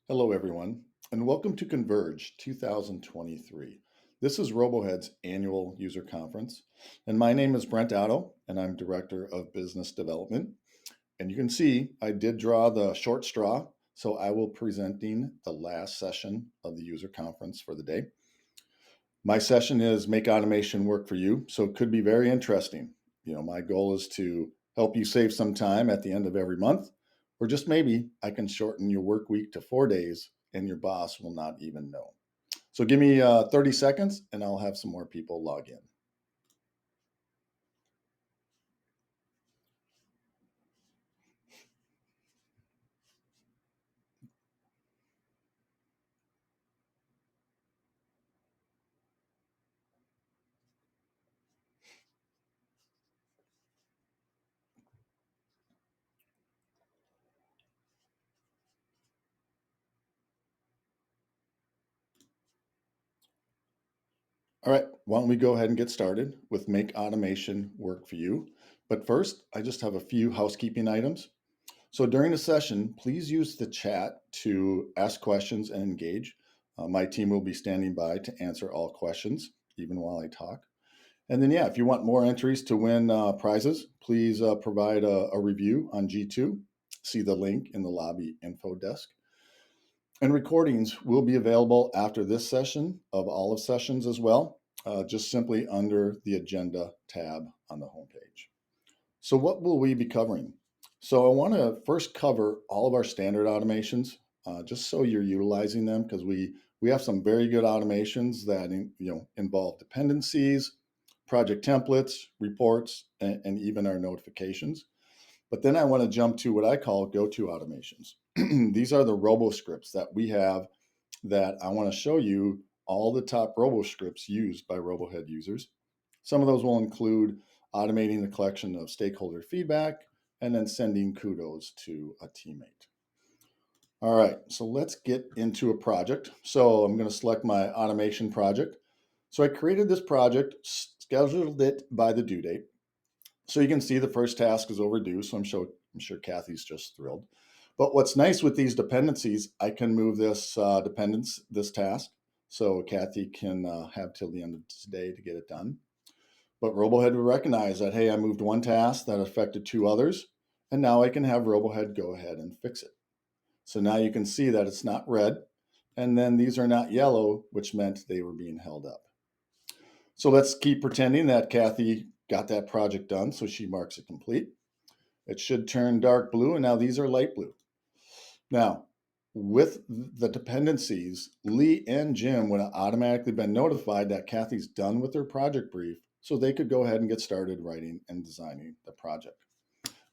Hello, everyone, and welcome to Converge 2023. This is RoboHead's annual user conference, and my name is Brent Otto, and I'm Director of Business Development. And you can see I did draw the short straw, so I will be presenting the last session of the user conference for the day. My session is Make Automation Work for You, so it could be very interesting. My goal is to help you save some time at the end of every month, or just maybe I can shorten your work week to 4 days and your boss will not even know. So give me 30 seconds and I'll have some more people log in. All right, why don't we go ahead and get started with Make Automation Work for You. But first, I just have a few housekeeping items. So during the session, please use the chat to ask questions and engage. My team will be standing by to answer all questions, even while I talk. And then, yeah, if you want more entries to win prizes, please provide a review on G2. See the link in the lobby info desk. And recordings will be available after this session of all of sessions as well, just simply under the agenda tab on the homepage. So what will we be covering? So I want to first cover all of our standard automations, just so you're utilizing them, because we have some very good automations that involve dependencies, project templates, reports, and even our notifications. But then I want to jump to what I call go-to automations. These are the robo scripts that we have that I want to show you all the top robo scripts used by RoboHead users. Some of those will include automating the collection of stakeholder feedback and then sending kudos to a teammate. All right, so let's get into a project. So I'm going to select my automation project. So I created this project, scheduled it by the due date. So you can see the first task is overdue, so I'm sure Kathy's just thrilled. But what's nice with these dependencies, I can move this task, so Kathy can have till the end of today to get it done. But RoboHead will recognize that, hey, I moved one task that affected two others, and now I can have RoboHead go ahead and fix it. So now you can see that it's not red, and then these are not yellow, which meant they were being held up. So let's keep pretending that Kathy got that project done, so she marks it complete. It should turn dark blue, and now these are light blue. Now, with the dependencies, Lee and Jim would have automatically been notified that Kathy's done with her project brief, so they could go ahead and get started writing and designing the project.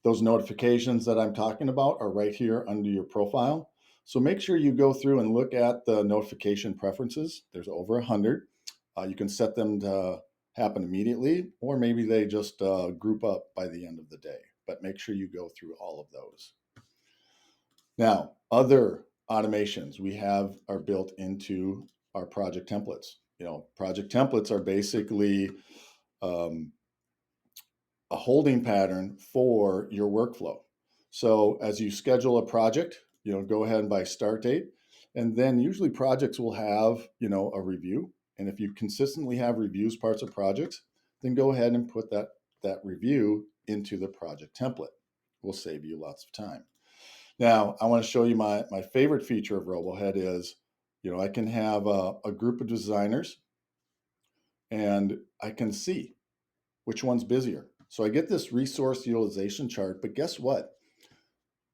Those notifications that I'm talking about are right here under your profile. So make sure you go through and look at the notification preferences. There's over 100. You can set them to happen immediately, or maybe they just group up by the end of the day. But make sure you go through all of those. Now, other automations we have are built into our project templates. Project templates are basically um, a holding pattern for your workflow. So as you schedule a project, go ahead and by start date, and then usually projects will have, a review. And if you consistently have reviews parts of projects, then go ahead and put that review into the project template. Will save you lots of time. Now, I want to show you my favorite feature of RoboHead is, I can have a group of designers and I can see which one's busier. So I get this resource utilization chart, but guess what?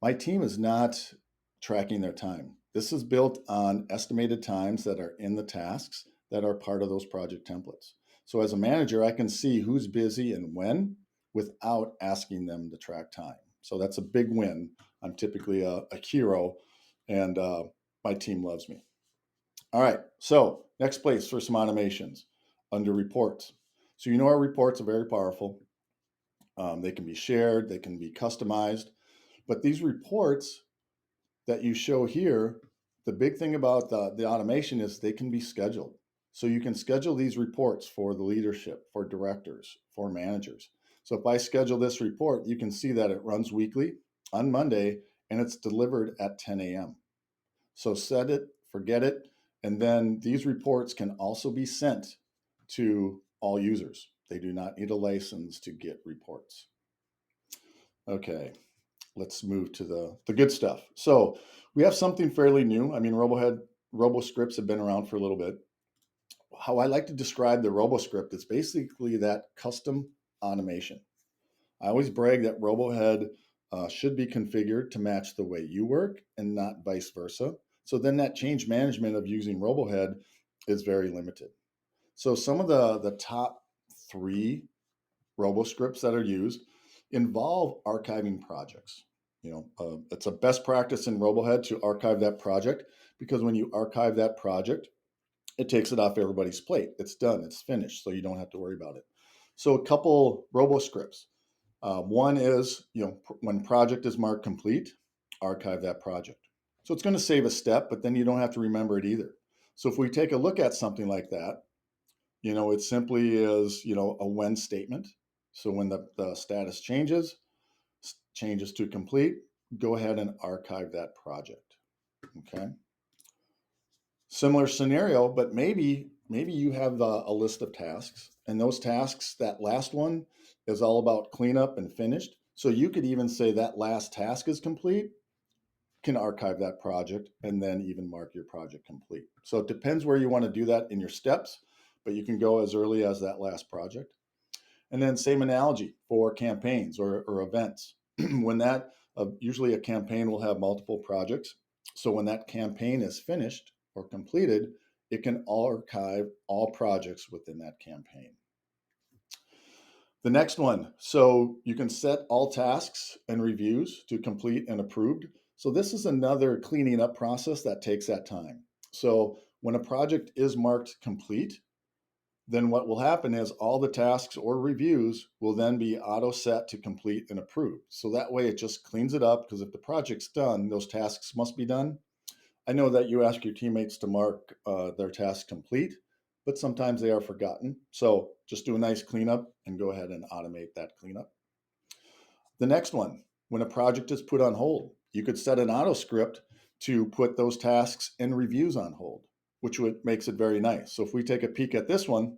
My team is not tracking their time. This is built on estimated times that are in the tasks that are part of those project templates. So as a manager, I can see who's busy and when without asking them to track time. So that's a big win. I'm typically a hero, and my team loves me. All right, so next place for some automations under reports. So our reports are very powerful. They can be shared, they can be customized, but these reports that you show here, the big thing about the automation is they can be scheduled. So you can schedule these reports for the leadership, for directors, for managers. So if I schedule this report, you can see that it runs weekly on Monday and it's delivered at 10 a.m. So set it, forget it, and then these reports can also be sent to all users. They do not need a license to get reports. Okay, let's move to the good stuff. So we have something fairly new. I mean, RoboScripts have been around for a little bit. How I like to describe the RoboScript is basically that custom automation. I always brag that RoboHead should be configured to match the way you work and not vice versa. So then that change management of using RoboHead is very limited. So some of the top three RoboScripts that are used involve archiving projects. It's a best practice in RoboHead to archive that project, because when you archive that project, it takes it off everybody's plate. It's done, it's finished, so you don't have to worry about it. So a couple RoboScripts. One is, when project is marked complete, archive that project. So it's going to save a step, but then you don't have to remember it either. So if we take a look at something like that, it simply is, a when statement. So when the status changes to complete, go ahead and archive that project. Okay. Similar scenario, but maybe you have a list of tasks, and those tasks, that last one is all about cleanup and finished. So you could even say that last task is complete, can archive that project, and then even mark your project complete. So it depends where you want to do that in your steps, but you can go as early as that last project. And then same analogy for campaigns or events. When that usually a campaign will have multiple projects. So when that campaign is finished or completed, it can archive all projects within that campaign. The next one, so you can set all tasks and reviews to complete and approved. So this is another cleaning up process that takes that time. So when a project is marked complete, then what will happen is all the tasks or reviews will then be auto set to complete and approved. So that way it just cleans it up, because if the project's done, those tasks must be done. I know that you ask your teammates to mark their tasks complete, but sometimes they are forgotten. So just do a nice cleanup and go ahead and automate that cleanup. The next one, when a project is put on hold, you could set an auto script to put those tasks and reviews on hold, which makes it very nice. So if we take a peek at this one,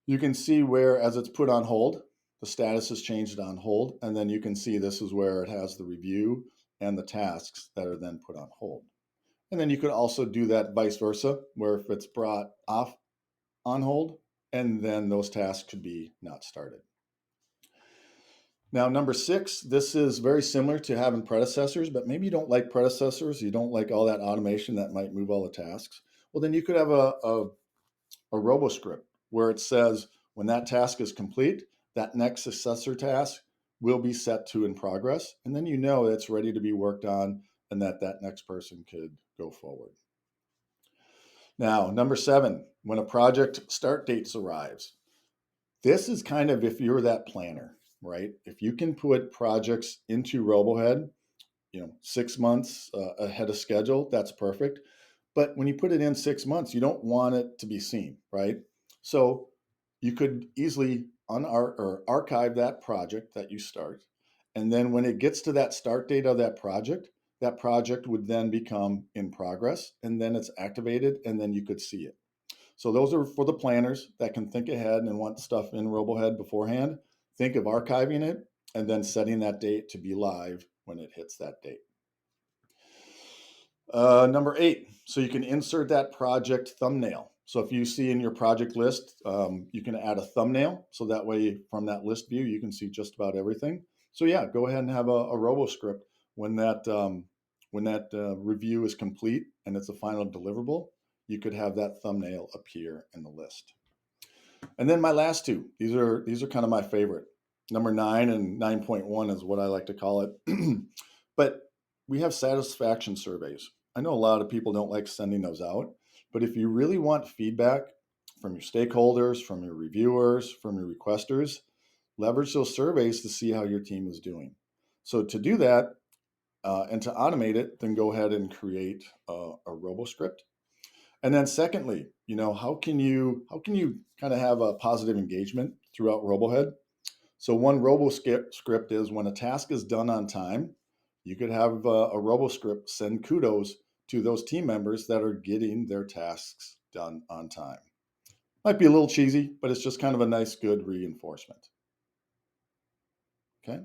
you can see where, as it's put on hold, the status is changed on hold, and then you can see this is where it has the review and the tasks that are then put on hold. And then you could also do that vice versa, where if it's brought off on hold, and then those tasks could be not started. Now, number 6, this is very similar to having predecessors, but maybe you don't like predecessors. You don't like all that automation that might move all the tasks. Well, then you could have a RoboScript where it says when that task is complete, that next successor task will be set to in progress. And then it's ready to be worked on, and that next person could go forward. Now, number 7, when a project start dates arrives, this is kind of if you're that planner, right? If you can put projects into RoboHead, 6 months ahead of schedule, that's perfect. But when you put it in 6 months, you don't want it to be seen, right? So you could easily archive that project that you start. And then when it gets to that start date of that project would then become in progress, and then it's activated, and then you could see it. So those are for the planners that can think ahead and want stuff in RoboHead beforehand. Think of archiving it and then setting that date to be live when it hits that date. Number 8, so you can insert that project thumbnail. So if you see in your project list, you can add a thumbnail. So that way from that list view, you can see just about everything. So yeah, go ahead and have a RoboScript when that review is complete and it's a final deliverable. You could have that thumbnail appear in the list. And then my last two, these are kind of my favorite. Number 9 and 9.1 is what I like to call it. But we have satisfaction surveys. I know a lot of people don't like sending those out, but if you really want feedback from your stakeholders, from your reviewers, from your requesters, leverage those surveys to see how your team is doing. So to do that and to automate it, then go ahead and create a RoboScript. And then secondly, how can you kind of have a positive engagement throughout RoboHead? So one RoboScript is when a task is done on time, You could have a RoboScript send kudos to those team members that are getting their tasks done on time. Might be a little cheesy, but it's just kind of a nice, good reinforcement. Okay.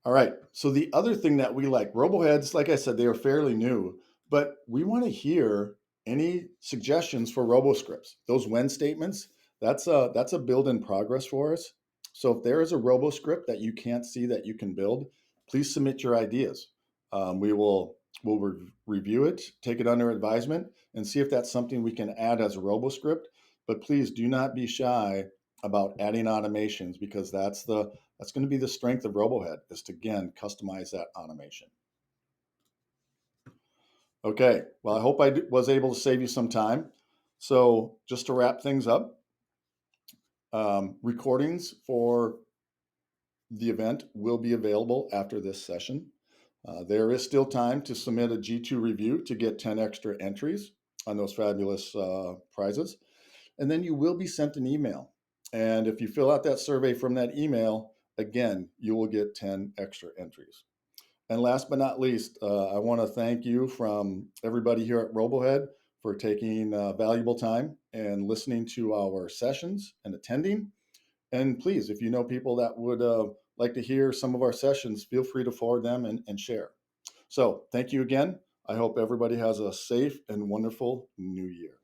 All right. So the other thing that we like, RoboHeads, like I said, they are fairly new, but we want to hear any suggestions for RoboScripts. Those when statements, that's a build in progress for us. So if there is a RoboScript that you can't see that you can build, please submit your ideas. We'll review it, take it under advisement, and see if that's something we can add as a RoboScript. But please do not be shy about adding automations, because that's going to be the strength of RoboHead, is to, again, customize that automation. Okay, well, I hope I was able to save you some time. So just to wrap things up, recordings for the event will be available after this session. There is still time to submit a G2 review to get 10 extra entries on those fabulous prizes. And then you will be sent an email. And if you fill out that survey from that email, again, you will get 10 extra entries. And last but not least, I want to thank you from everybody here at RoboHead for taking valuable time and listening to our sessions and attending. And please, if you know people that would like to hear some of our sessions, feel free to forward them and share. So thank you again. I hope everybody has a safe and wonderful new year.